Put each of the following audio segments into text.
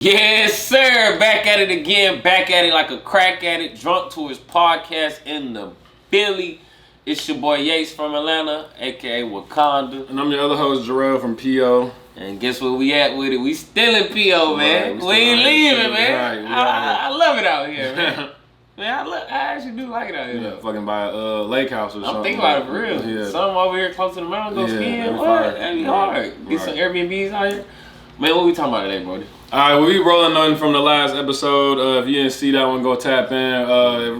Yes, sir. Back at it again. Back at it like a crack addict. Drunk to his podcast in the Billy. It's your boy Yates from Atlanta, aka Wakanda. And I'm your other host, Jarrell from P.O. And guess where we at with it? We still in P.O., man. Right, we ain't leaving, man. Right, I love it out here, man. Man, I actually do like it out here. Yeah, fucking by a lake house or something. I'm thinking about it for real. Yeah. Something over here close to the mountain, go skiing. What? Fire. That'd be hard. Get some Airbnbs out here. Man, what we talking about today, Brody? Alright, we rolling on from the last episode. If you didn't see that one, go tap in.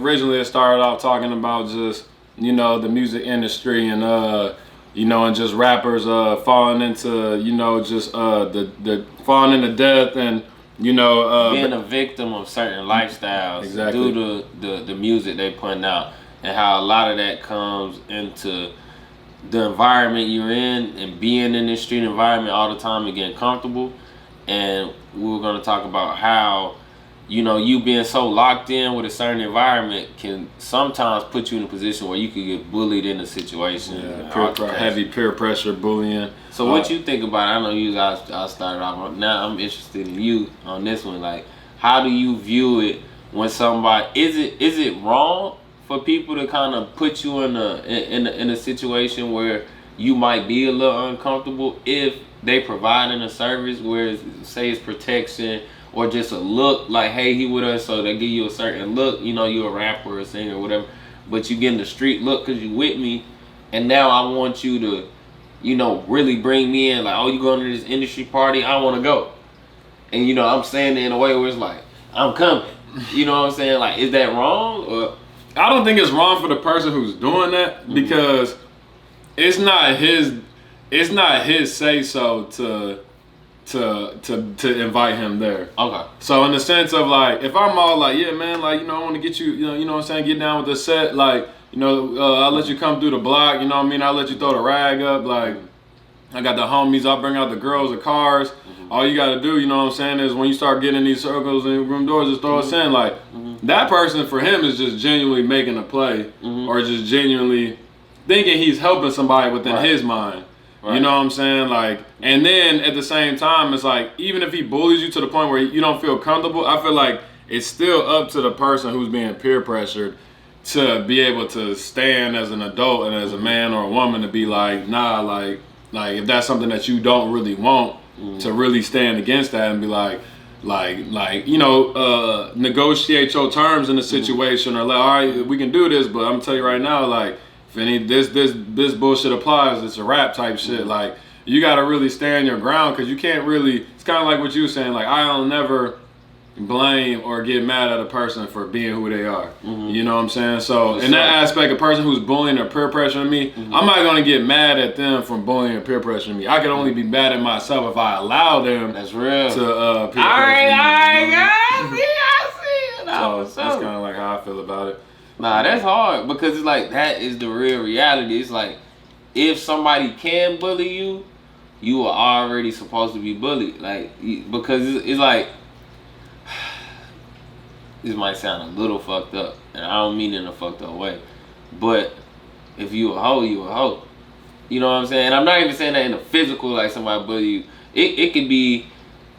Originally, it started off talking about just, the music industry and, and just rappers falling into, the falling into death and, being a victim of certain lifestyles due to the music they putting out, and how a lot of that comes into the environment you're in and being in this street environment all the time and getting comfortable. And we were going to talk about how, you being so locked in with a certain environment can sometimes put you in a position where you could get bullied in a situation. Heavy peer pressure, bullying. So what you think about it? I know you guys, I started off. Now I'm interested in you on this one. Like, how do you view it when somebody, is it wrong for people to kind of put you in a situation where you might be a little uncomfortable if they providing a service where say it's protection or just a look like, hey, he with us, so they give you a certain look, you're a rapper or a singer or whatever, but you getting the street look because you with me, and now I want you to, really bring me in, like, oh, you going to this industry party, I want to go. And, I'm saying it in a way where it's like, I'm coming. You know what I'm saying? Like, is that wrong? Or I don't think it's wrong for the person who's doing that because it's not his say so to invite him there. Okay. So in the sense of like, if I'm all like, yeah, man, like, I want to get you, you know what I'm saying, get down with the set, like, I'll let you come through the block, you know what I mean? I'll let you throw the rag up, like, I got the homies, I'll bring out the girls, the cars. Mm-hmm. All you got to do, you know what I'm saying, is when you start getting in these circles and room doors, just throw us in. Like, that person for him is just genuinely making a play or just genuinely thinking he's helping somebody within his mind. Right. You know what I'm saying? Like, and then at the same time, it's like, even if he bullies you to the point where you don't feel comfortable, I feel like it's still up to the person who's being peer pressured to be able to stand as an adult and as a man or a woman to be like, nah, like if that's something that you don't really want, to really stand against that and be like, negotiate your terms in the situation or like, all right, we can do this, but I'm gonna tell you right now, like, if any this bullshit applies, it's a rap type shit. Like, you gotta really stand your ground because you can't really. It's kind of like what you were saying. Like, I'll never blame or get mad at a person for being who they are. You know what I'm saying? So in that aspect, a person who's bullying or peer pressuring me, I'm not gonna get mad at them from bullying or peer pressuring me. I can only be mad at myself if I allow them. That's real. To peer pressure me. I see. So that's kind of like how I feel about it. Nah, that's hard because it's like that is the real reality. It's like if somebody can bully you, you are already supposed to be bullied. Like, because it's like, this might sound a little fucked up, and I don't mean it in a fucked up way, but if you a hoe, you a hoe. You know what I'm saying? And I'm not even saying that in a physical, like somebody bully you. It could be,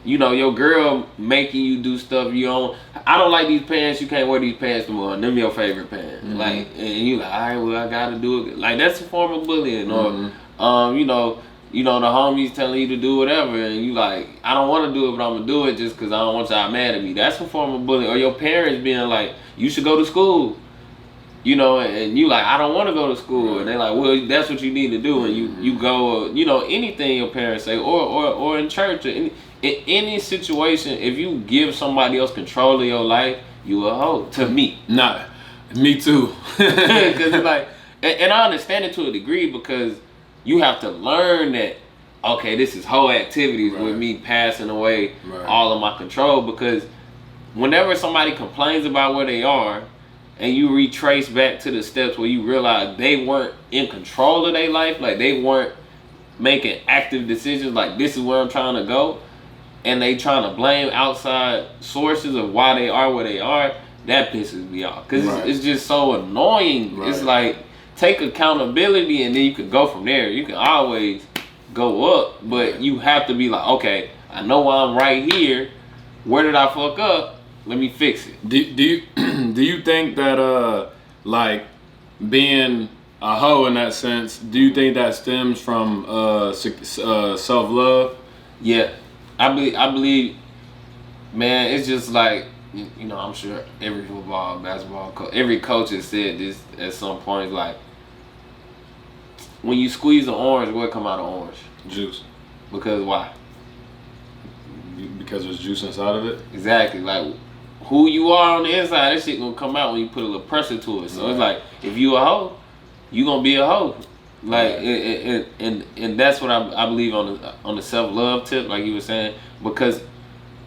your girl making you do stuff you don't. I don't like these pants. You can't wear these pants no more. Them your favorite pants. Like, and you like, all right, well, I gotta do it. Like, that's a form of bullying. Or, the homies telling you to do whatever, and you like, I don't want to do it, but I'm gonna do it just because I don't want y'all mad at me. That's a form of bullying. Or your parents being like, you should go to school. And you like, I don't want to go to school, and they like, well, that's what you need to do, and you go, anything your parents say, or in church, or in any situation, if you give somebody else control of your life, you a hoe. To me, nah, me too. Because it's like, and I understand it to a degree because you have to learn that. Okay, this is whole activities with me passing away all of my control, because whenever somebody complains about where they are, and you retrace back to the steps where you realize they weren't in control of their life, like they weren't making active decisions, like this is where I'm trying to go, and they trying to blame outside sources of why they are where they are, that pisses me off. Because it's just so annoying. It's like, take accountability and then you can go from there. You can always go up, but you have to be like, okay, I know why I'm right here, Where did I fuck up? Let me fix it. Do you do you think that like being a hoe in that sense? Do you think that stems from self love? Yeah, I believe, man. It's just like you know. I'm sure every football, basketball coach, every coach has said this at some point. Like when you squeeze an orange, what come out of orange? Juice. Because why? Because there's juice inside of it. Exactly. Like who you are on the inside, that shit gonna come out when you put a little pressure to it. So it's like if you a hoe, you gonna be a hoe. Like and that's what I believe on the self-love tip, like you were saying, because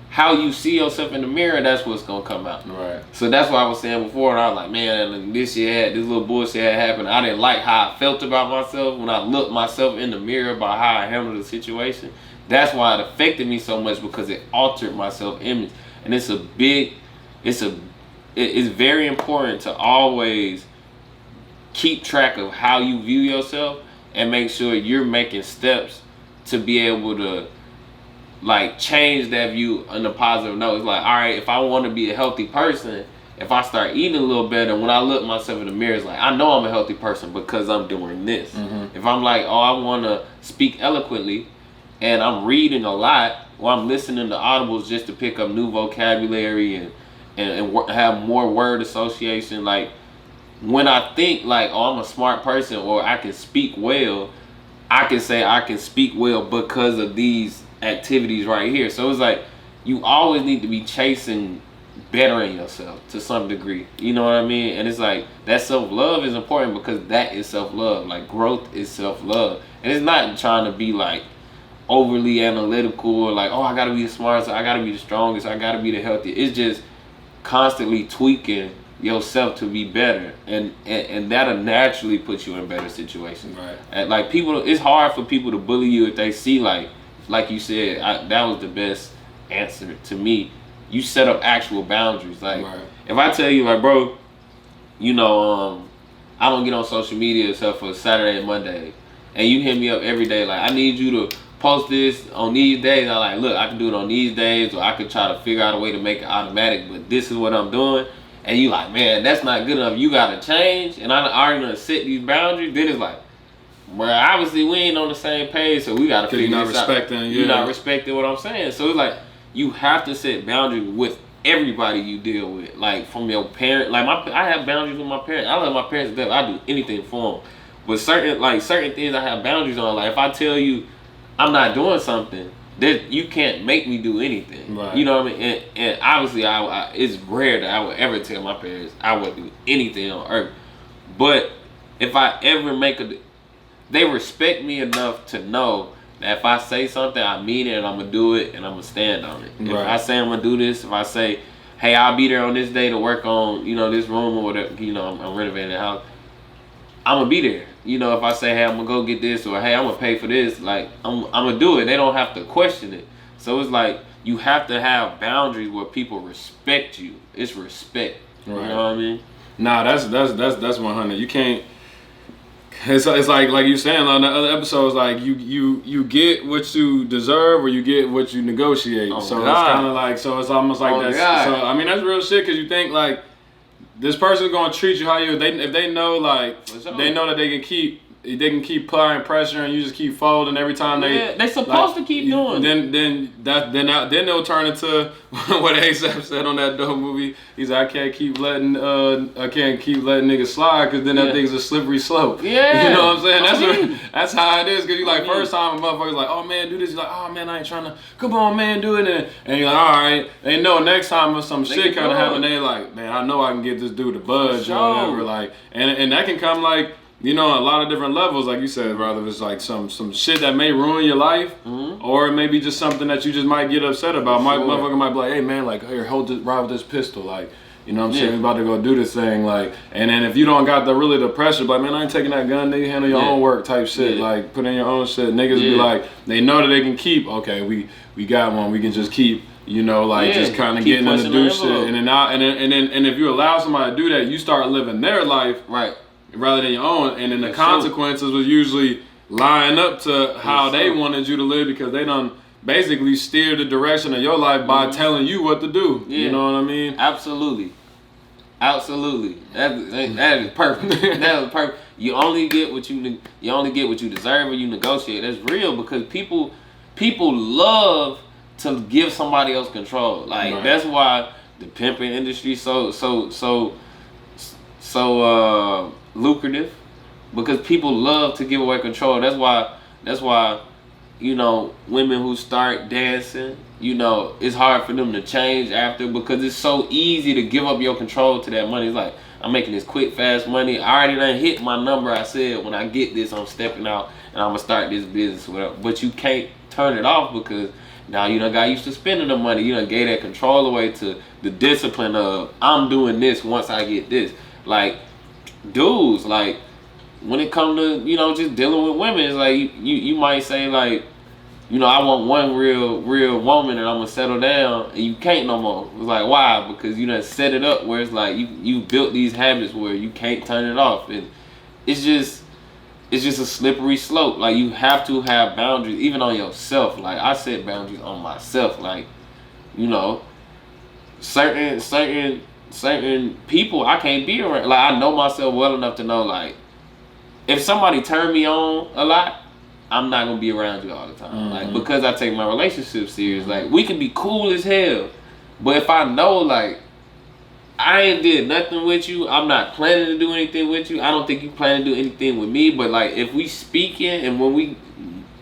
how you see yourself in the mirror, that's what's gonna come out. Right. So that's what I was saying before, and I was like, man, this little bullshit had happened. I didn't like how I felt about myself when I looked myself in the mirror about how I handled the situation. That's why it affected me so much, because it altered my self-image. And it's very important to always keep track of how you view yourself and make sure you're making steps to be able to like change that view in a positive note. It's like, all right, if I want to be a healthy person, if I start eating a little better, when I look myself in the mirror, it's like, I know I'm a healthy person because I'm doing this. If I'm like, oh, I want to speak eloquently and I'm reading a lot, or I'm listening to audibles just to pick up new vocabulary and have more word association, like when I think like, oh, I'm a smart person or I can speak well, I can say I can speak well because of these activities right here. So it's like you always need to be chasing bettering yourself to some degree. You know what I mean? And it's like that self-love is important because that is self-love. Like growth is self-love. And it's not trying to be like overly analytical or like, oh, I gotta be the smartest, I gotta be the strongest, I gotta be the healthiest. It's just constantly tweaking yourself to be better, and that'll naturally put you in better situations. Right. And like people, it's hard for people to bully you if they see like you said, that was the best answer to me. You set up actual boundaries. Like if I tell you like, bro, you know, I don't get on social media except for Saturday and Monday, and you hit me up every day like, I need you to post this on these days. I'm like, look, I can do it on these days, or I could try to figure out a way to make it automatic, but this is what I'm doing. And you like, man, that's not good enough. You gotta change. And I already done set these boundaries. Then it's like, well, obviously we ain't on the same page, so we gotta figure this out. You're not respecting what I'm saying. So it's like you have to set boundaries with everybody you deal with. Like from your parent, like I have boundaries with my parents. I love my parents to death. I do anything for them. But certain things I have boundaries on. Like if I tell you I'm not doing something, that you can't make me do anything. Right. You know what I mean? And obviously, it's rare that I would ever tell my parents I would do anything on earth. But if I ever they respect me enough to know that if I say something, I mean it, and I'm gonna do it, and I'm gonna stand on it. Right. If I say I'm gonna do this, if I say, hey, I'll be there on this day to work on, this room or whatever, I'm renovating the house, I'm gonna be there. If I say, hey, I'm gonna go get this, or hey, I'm gonna pay for this, like I'm gonna do it. They don't have to question it. So it's like you have to have boundaries where people respect you. It's respect. Right. You know what I mean? Nah, that's 100. You can't. It's like you saying on the other episodes, like you get what you deserve or you get what you negotiate. Oh, so God. It's kind of like, so it's almost like that. So I mean that's real shit, because you think like this person's gonna treat you how you if they know like they know that they can keep applying pressure and you just keep folding every time they supposed to keep doing. Then they'll turn into what ASAP said on that dope movie. He's like, I can't keep letting niggas slide, because then that thing's a slippery slope. Yeah, you know what I'm saying? That's how it is. Because you like first time a motherfucker's like, oh man, do this. You're like, oh man, I ain't trying to. Come on, man, do it. And you're like, all right. They know next time if some shit kind of happen, they like, man, I know I can get this dude to budge or whatever. Like, and that can come like, a lot of different levels, like you said, rather it's like some shit that may ruin your life, or maybe just something that you just might get upset about. My motherfucker might be like, hey man, like here, ride with this pistol, like, you know what I'm saying, we about to go do this thing, like, and then if you don't got the pressure, like, man, I ain't taking that gun, nigga, handle your own work type shit, like, put in your own shit. Niggas be like, they know that they can keep, okay, we got one, we can just keep, just kind of getting them to do shit, and if you allow somebody to do that, you start living their life, right, rather than your own, and then the consequences will usually line up to how they wanted you to live, because they done basically steer the direction of your life by telling you what to do. Yeah. You know what I mean? Absolutely. That is perfect. That is perfect. You only get what you deserve when you negotiate. That's real, because people love to give somebody else control. Like Right. That's why the pimping industry so lucrative, because people love to give away control. That's why women who start dancing, it's hard for them to change after, because it's so easy to give up your control to that money. It's like, I'm making this quick, fast money. I already done hit my number. I said, when I get this, I'm stepping out and I'm going to start this business. Whatever. But you can't turn it off, because now you done got used to spending the money. You done gave that control away to the discipline of, I'm doing this once I get this. Like, dudes, like, when it comes to, just dealing with women, it's like, you might say, like, I want one real woman and I'm gonna settle down, and you can't no more. It's like, why? Because you done set it up where it's like you built these habits where you can't turn it off, and it's just a slippery slope. Like, you have to have boundaries, even on yourself. Like, I set boundaries on myself. Like, certain people I can't be around. Like, I know myself well enough to know, like, if somebody turn me on a lot, I'm not gonna be around you all the time. Mm-hmm. Like, because I take my relationship serious. Like, we can be cool as hell, but if I know, like, I ain't did nothing with you, I'm not planning to do anything with you, I don't think you plan to do anything with me, but like, if we speaking and when we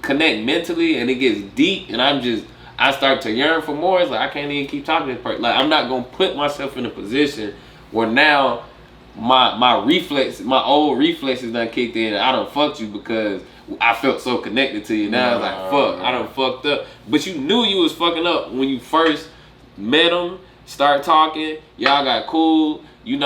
connect mentally and it gets deep and I start to yearn for more, it's like, I can't even keep talking to this person. Like, I'm not gonna put myself in a position where now my old reflexes done kicked in and I done fucked you because I felt so connected to you. Now it's like, fuck, I done fucked up. But you knew you was fucking up when you first met him, start talking, y'all got cool. You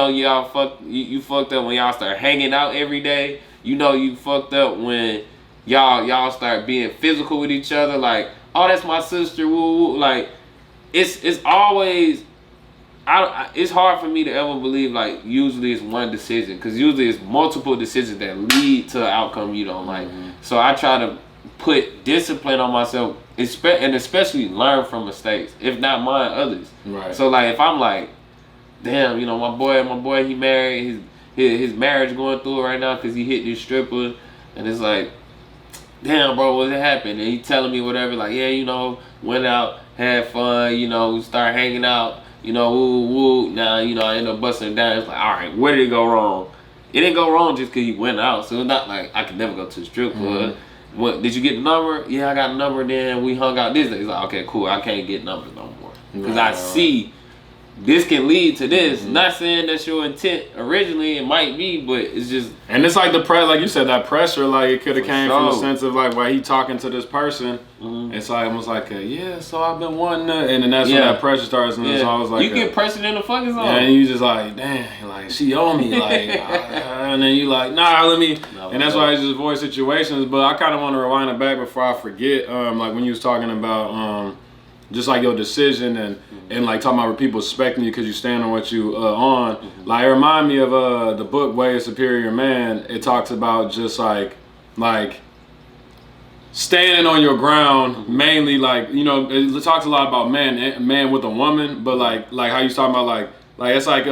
fucked up when y'all start hanging out every day. You fucked up when y'all start being physical with each other. Like, oh, that's my sister, woo woo. Like, it's always, it's hard for me to ever believe, like, usually it's one decision, because usually it's multiple decisions that lead to an outcome you don't like. So I try to put discipline on myself, and especially learn from mistakes, if not mine, others. Right. So, like, if I'm like, damn, my boy, he married, his marriage going through it right now because he hit this stripper, and it's like, damn, bro, what happened? And he telling me whatever, like, yeah, went out, had fun, start hanging out, woo woo. Now, I end up busting it down. It's like, all right, where did it go wrong? It didn't go wrong just because he went out. So it's not like I could never go to the strip club. What, did you get the number? Yeah, I got the number. Then we hung out this day. It's like, okay, cool. I can't get numbers no more, because I see this can lead to this. Not saying that's your intent originally, it might be, but it's just. And it's like like you said, that pressure, like, it could have came from the sense of, like, while he talking to this person, it's like almost like so I've been wanting that, and then that's when that pressure starts, and it's always like, you get pressured in the fucking zone. Yeah, and you just like, damn, like, she owe me, like, and then you like, nah, let me, and that's why I just avoid situations. But I kind of want to rewind it back before I forget, like when you was talking about, just like your decision and like talking about people expecting you because you stand on what you on. Like, it remind me of the book Way of Superior Man. It talks about just like standing on your ground, mainly, like, it talks a lot about man with a woman, but like how you talking about like it's like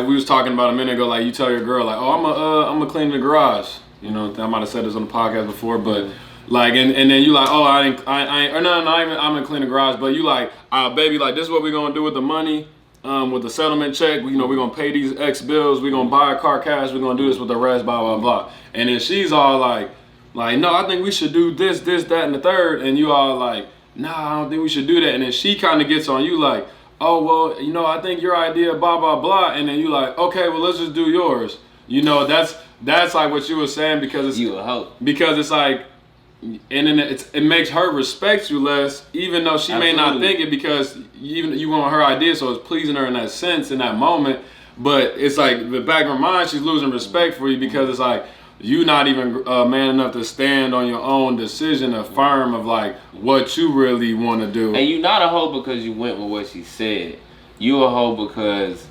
we was talking about a minute ago, like you tell your girl, like, oh, I'm gonna clean the garage. I might have said this on the podcast before, but like, and then you like, oh, I ain't, or no, I'm gonna clean the garage, but you like, baby, like, this is what we're gonna do with the money, with the settlement check. We're gonna pay these X bills. We're gonna buy a car cash. We're gonna do this with the rest, blah blah blah. And then she's all like, no, I think we should do this, that, and the third. And you all like, nah, I don't think we should do that. And then she kind of gets on you like, oh, well, I think your idea, blah blah blah. And then you like, okay, well, let's just do yours. That's like what you were saying, because it's you a hoe. Because it's like. And then it makes her respect you less, even though she may not think it, because you want her idea, so it's pleasing her in that sense, in that moment. But it's like the back of her mind, she's losing respect for you, because it's like you not even man enough to stand on your own decision, affirm of like what you really want to do. And you not a hoe because you went with what she said. You a hoe because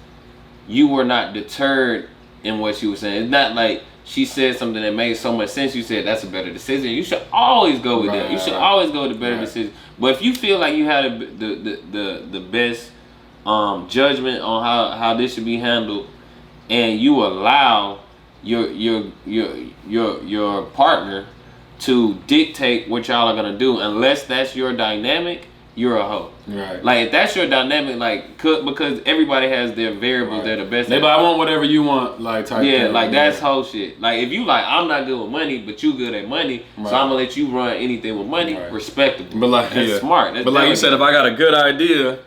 you were not deterred in what she was saying. It's not like she said something that made so much sense. You said that's a better decision. You should always go with that. You should always go with the better decision. But if you feel like you had the best judgment on how this should be handled, and you allow your partner to dictate what y'all are gonna do, unless that's your dynamic, you're a hoe. Right. Like if that's your dynamic, like because everybody has their variables, they're the best. Maybe I want whatever you want, like type. Yeah, thing. like that's whole shit. Like if you like, I'm not good with money, but you good at money, so I'm gonna let you run anything with money, respectable. But like, that's smart. That's but like you said, if I got a good idea.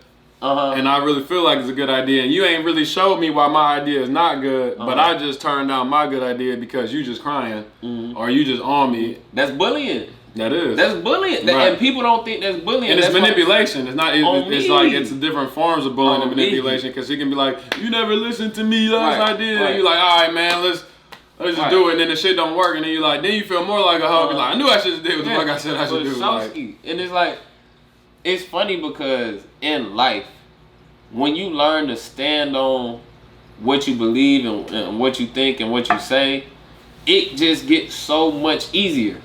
And I really feel like it's a good idea, and you ain't really showed me why my idea is not good, but I just turned down my good idea because you just crying or you just on me. That's bullying. That is. That's bullying, and people don't think that's bullying. And that's it's manipulation. It's not. It's like it's different forms of bullying and manipulation. Because he can be like, "You never listened to me last idea," and you're like, "All right, man, let's just do it." And then the shit don't work, and then you like, then you feel more like a hoe. Like I knew I should have did what the fuck I said I should do. Like, and it's like, it's funny because in life, when you learn to stand on what you believe and what you think and what you say, it just gets so much easier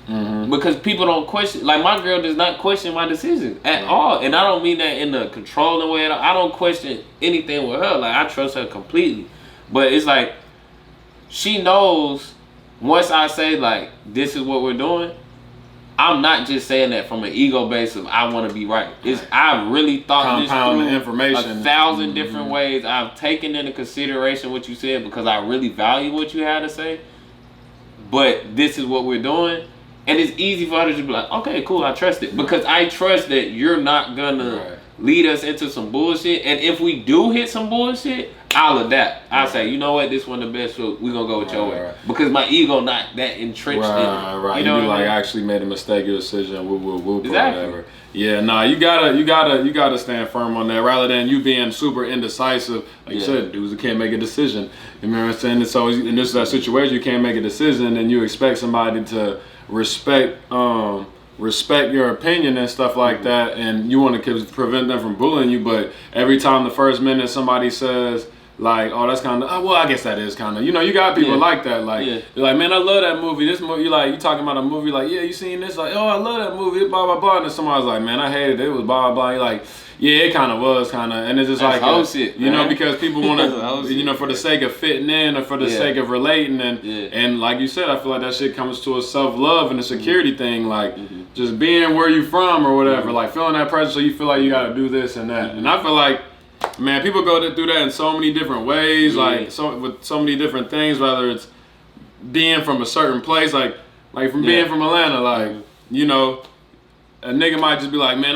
because people don't question. Like my girl does not question my decisions at all, and I don't mean that in a controlling way at all. I don't question anything with her. Like I trust her completely, but it's like she knows once I say like this is what we're doing, I'm not just saying that from an ego base of I want to be right. It's I really thought this through information 1,000 different ways. I've taken into consideration what you said because I really value what you had to say. But this is what we're doing, and it's easy for her to just be like, okay, cool, I trust it because I trust that you're not gonna lead us into some bullshit. And if we do hit some bullshit, I'll adapt. I'll say, you know what, this one the best, so we're gonna go with your way because my ego not that entrenched in it. Right. You know, you like actually made a mistake, your decision, whoop, or whatever. Yeah, nah, you gotta stand firm on that rather than you being super indecisive. Like you said, dudes who can't make a decision. You remember what I'm saying? So in this situation, you can't make a decision, and you expect somebody to respect your opinion and stuff like that, and you want to prevent them from bullying you. But every time the first minute somebody says like, oh, that's kind of, well, I guess that is kind of, you know, you got people like that, like, you're like, man, I love that movie. This movie, you talking about a movie, like, yeah, you seen this, like, oh, I love that movie, blah blah blah. And then somebody's like, man, I hated it. It was blah blah blah. You're like, yeah, it kind of was, kind of, and it's just that's like, shit, you know, because people want to, you know, for the sake of fitting in or for the sake of relating, and like you said, I feel like that shit comes to a self-love and a security thing, like just being where you from or whatever, like feeling that pressure, so you feel like you got to do this and that, and I feel like, man, people go through that in so many different ways, like with so many different things, whether it's being from a certain place, like from being from Atlanta, like, you know, a nigga might just be like, man,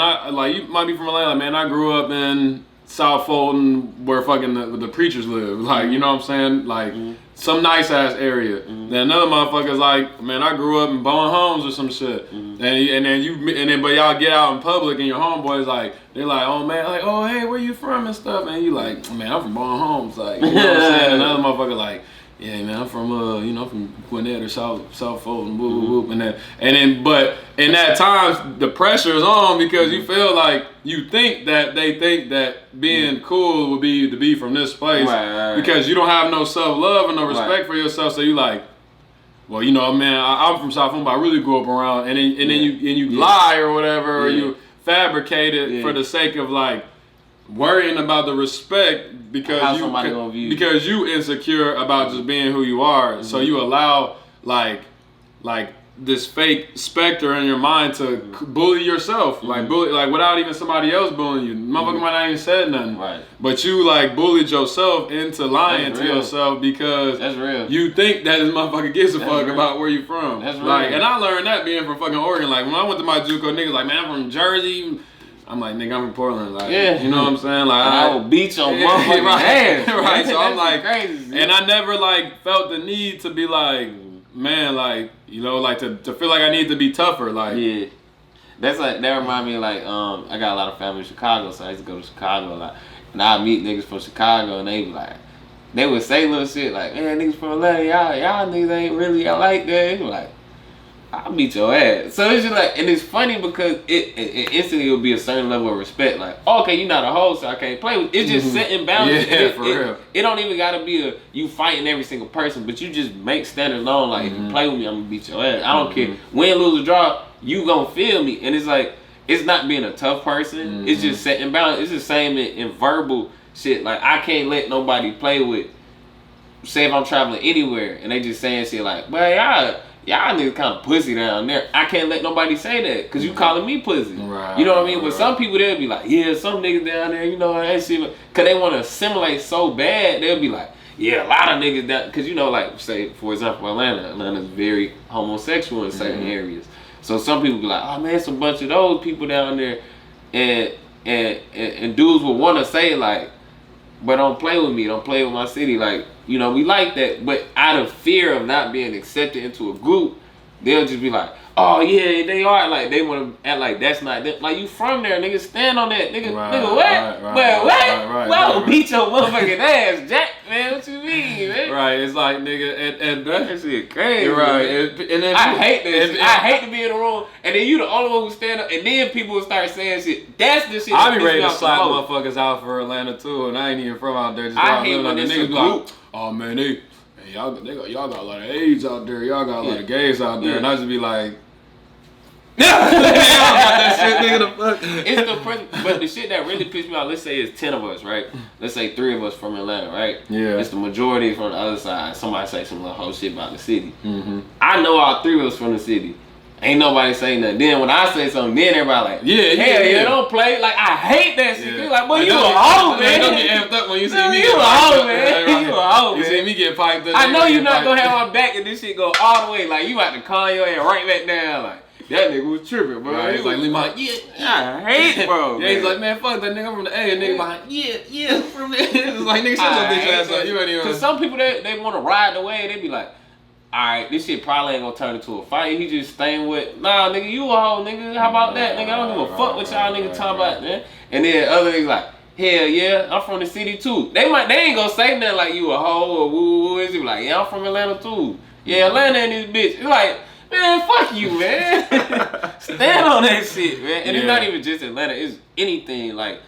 you might be from Atlanta, like, man, I grew up in South Fulton where fucking the preachers live, like, you know what I'm saying, like some nice ass area. Then another motherfucker's like, man, I grew up in Bowen Homes or some shit, and then but y'all get out in public and your homeboys like, they're like, oh man, like, oh hey, where you from and stuff, and you like, man, I'm from Bowen Homes, like, you know what I'm saying. Another motherfucker like, yeah, man, I'm from you know, from Gwinnett or South Fulton, whoop whoop, and then but in that times the pressure is on because you feel like you think that they think that being cool would be to be from this place because you don't have no self-love and no respect for yourself, so you like, well, you know, man, I'm from South Fulton, but I really grew up around, and then you lie or whatever, or you fabricate it for the sake of like worrying about the respect because you insecure about just being who you are, so you allow like this fake specter in your mind to bully yourself, like without even somebody else bullying you. Motherfucker might not even said nothing, but you like bullied yourself into lying to yourself because you think that this motherfucker gives a fuck about where you from. That's real. Like, and I learned that being from fucking Oregon. Like when I went to my JUCO, niggas like, man, I'm from Jersey. I'm like, nigga, I'm from Portland. Like, you know what I'm saying? Like, I will beat your motherfucking ass. Right. So I'm like, crazy, and I never like felt the need to be like, man, like, you know, like to feel like I need to be tougher. Like, that's like, that remind me of like, I got a lot of family in Chicago, so I used to go to Chicago a lot, and I meet niggas from Chicago, and they be like, they would say little shit like, man, niggas from Atlanta, y'all niggas ain't really like that. Like, I'll beat your ass. So it's just like, and it's funny because it instantly will be a certain level of respect. Like, okay, you're not a hoe, so I can't play with. It's just setting boundaries. Yeah, for real. It don't even gotta be you fighting every single person, but you just make standards known. Like, if you play with me, I'm gonna beat your ass. I don't care, win, lose, or draw. You gonna feel me, and it's like it's not being a tough person. It's just setting boundaries. It's the same in verbal shit. Like, I can't let nobody play with. Say if I'm traveling anywhere and they just saying shit like, well, y'all niggas kind of pussy down there. I can't let nobody say that because you calling me pussy. Right, you know what I mean? But some people, they'll be like, yeah, some niggas down there, you know, that shit. Because they want to assimilate so bad, they'll be like, yeah, a lot of niggas down. Because, you know, like, say, for example, Atlanta's very homosexual in certain areas. So some people be like, oh, man, it's a bunch of those people down there. And dudes will want to say, like, but don't play with me, don't play with my city. Like, you know, we like that. But out of fear of not being accepted into a group, they'll just be like, oh, yeah, they are. Like, they want to act like that's not them. Like, you from there, nigga, stand on that. Nigga, nigga, what? What? Well, beat your motherfucking ass, Jack, man. What you mean, man? Right, it's like, nigga, and that shit crazy. Right. And then I hate this. I hate to be in the room, and then you the only one who stand up, and then people will start saying shit. That's the shit. I be ready to slap motherfuckers out for Atlanta too, and I ain't even from out there. Just I hate when it's a group. Like, oh man, y'all got a lot of AIDS out there. Y'all got a lot of gays out there, and I just be like, y'all got that shit, nigga. The fuck. It's the person, but the shit that really pissed me off. Let's say it's 10 of us, right? Let's say 3 of us from Atlanta, right? Yeah. It's the majority from the other side. Somebody say some little whole shit about the city. I know all 3 of us from the city. Ain't nobody saying nothing. Then when I say something, then everybody like, yeah, don't play. Like, I hate that shit. Yeah. Like, boy, you a hoe, man. Don't get amped up when you see me. You a hoe, man. You a hoe, man. You see me get piped up. I know you're not gonna have my back and this shit go all the way. Like, you about to call your ass right back down. Like, that nigga was tripping, bro. Right, he's like, I hate, bro. Yeah, he's like, man, fuck that nigga. I'm from the A. And nigga behind, yeah, from there. It's like, nigga, shut your bitch ass up. You ain't even. Cause some people they want to ride the way. They be like, alright, this shit probably ain't gonna turn into a fight. He just staying with, nah, nigga, you a hoe, nigga. How about that, nigga? I don't give a fuck what y'all niggas talking about, man. And then other niggas like, hell yeah, I'm from the city too. They ain't gonna say nothing like you a hoe or woo. Is he like, yeah, I'm from Atlanta too. Yeah, Atlanta and this bitch. It's like, man, fuck you, man. Stand on that shit, man. And it's not even just Atlanta. It's anything, like.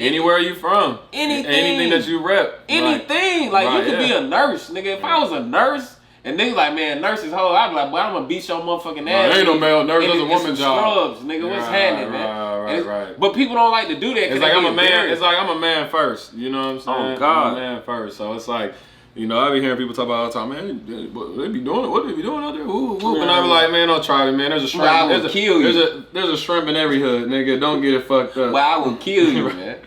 Anywhere you from. Anything that you rep. Anything. Like, you could be a nurse, nigga. If I was a nurse, and niggas like, man, nurses hoe, I'd be like, boy, I'm gonna beat your motherfucking ass. Ain't no male nurse, that's a woman job. Scrubs, nigga, what's happening, man? Right. But people don't like to do that. It's like I'm a man. It's like I'm a man first. You know what I'm saying? Oh God, I'm a man first. So it's like, you know, I be hearing people talk about all the time, man. What they be doing? What they be doing out there? Woo. And I be like, man, don't try it, man. There's a shrimp. I will kill you. There's a shrimp in every hood, nigga. Don't get it fucked up. Well, I will kill you, man.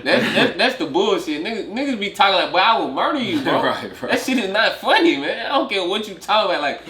That's the bullshit. Niggas be talking like, well, I will murder you, bro. Right. That shit is not funny, man. I don't care what you talking about. Like,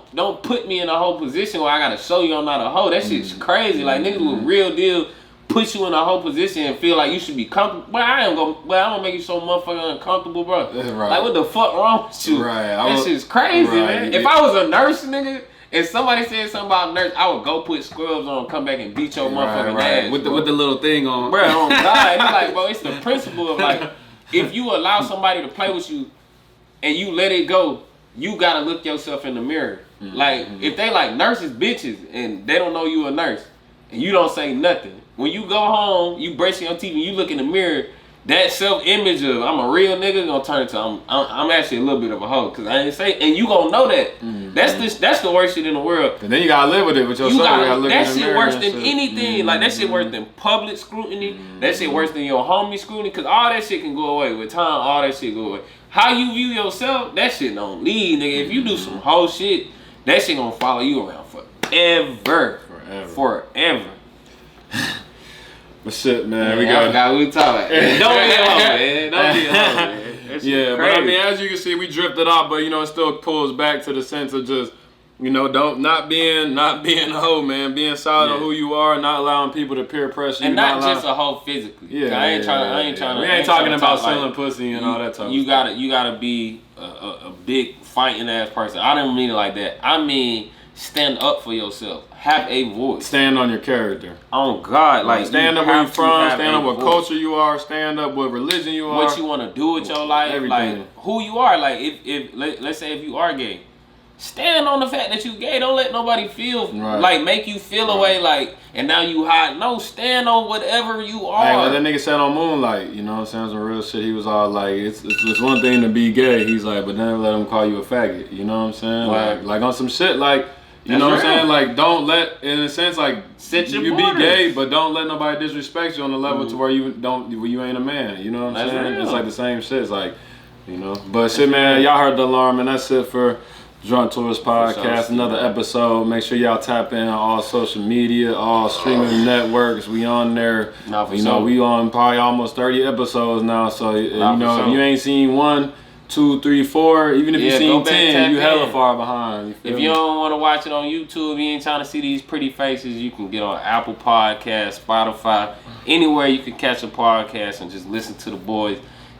don't put me in a whole position where I gotta show you I'm not a hoe. That shit's crazy. Like, niggas with real deal put you in a whole position and feel like you should be comfortable. Well, I'm gonna make you so motherfucking uncomfortable, bro. Right. Like, what the fuck wrong with you? Right. That shit's crazy, man. If I was a nurse, nigga, if somebody said something about nurse, I would go put scrubs on, come back and beat your motherfucking ass. With the little thing on. Bro, on God. It's like, bro, it's the principle of like, if you allow somebody to play with you and you let it go, you gotta look yourself in the mirror. Like, if they like nurses bitches and they don't know you a nurse and you don't say nothing, when you go home, you brush your teeth and you look in the mirror, that self-image of I'm a real nigga gonna turn into I'm actually a little bit of a hoe because I ain't say, and you gonna know that. That's the worst shit in the world. And then you gotta live with it with yourself. You gotta look that in the shit mirror worse than anything. Like, that shit worse than public scrutiny. That shit worse than your homie scrutiny because all that shit can go away with time. All that shit go away. How you view yourself, that shit don't leave, nigga. If you do some whole shit, that shit gonna follow you around forever. But shit, man, I forgot what we talking about. Don't be a hoe, man. Don't be a hoe, man. Yeah, but I mean, as you can see, we drifted off, but you know, it still pulls back to the sense of just, you know, not being a hoe, man. Being solid on who you are, not allowing people to peer pressure you, and not just a hoe physically. Yeah, I ain't trying to. We ain't talking about selling pussy and all that type of stuff. You gotta be a big fighting ass person. I didn't mean it like that. I mean, stand up for yourself. Have a voice. Stand on your character. Oh God, like stand up where you're from. Stand up what culture you are. Stand up what religion you are. What you want to do with your life. Everything. Like who you are. Like if let's say if you are gay, stand on the fact that you gay. Don't let nobody feel like make you feel away like, and now you hot. No, stand on whatever you are. Hey, like that nigga said on Moonlight, you know what I'm saying? Some real shit. He was all like, it's one thing to be gay. He's like, but then let him call you a faggot. You know what I'm saying? Right. Like on some shit like, you know what I'm saying? Like, don't let, in a sense, like, you be gay, but don't let nobody disrespect you on the level to where you ain't a man. You know what I'm saying? Real. It's like the same shit. It's like, you know. But shit, man, y'all heard the alarm, and that's it for Drunk Tourist Podcast. Another episode. Make sure y'all tap in on all social media, all streaming networks. We on there. You know, we on probably almost 30 episodes now. So, you know, if you ain't seen 1, 2, 3, 4, even if you seen 10, you hella far behind. If you don't want to watch it on YouTube, you ain't trying to see these pretty faces, you can get on Apple Podcasts, Spotify, anywhere you can catch a podcast and just listen to the boys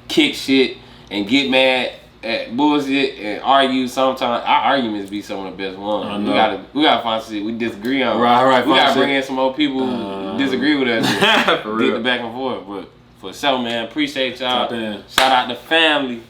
kick shit and get mad at bullshit and argue. Sometimes our arguments be some of the best ones. We gotta find shit we disagree on. Right. We gotta bring in some more people who disagree with us. For real. Get the back and forth. But for sure, man, appreciate y'all. Shout out to family.